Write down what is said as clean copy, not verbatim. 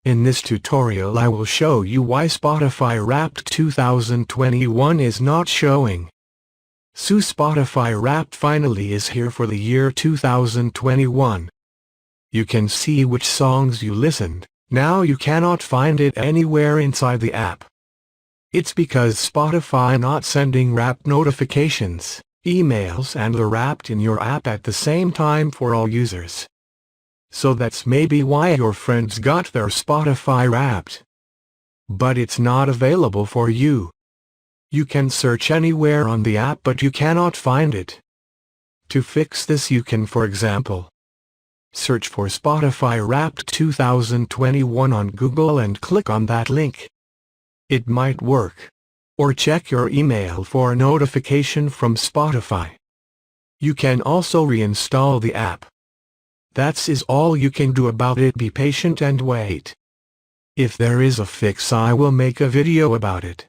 In this tutorial I will show you why Spotify Wrapped 2021 is not showing. So Spotify Wrapped finally is here for the year 2021. You can see which songs you listened. Now you cannot find it anywhere inside the app. It's because Spotify not sending Wrapped notifications, emails and the Wrapped in your app at the same time for all users. So that's maybe why your friends got their Spotify Wrapped. But it's not available for you. You can search anywhere on the app but you cannot find it. To fix this you can, for example, search for Spotify Wrapped 2021 on Google and click on that link. It might work. Or check your email for a notification from Spotify. You can also reinstall the app. That is all you can do about it. Be patient and wait. If there is a fix I will make a video about it.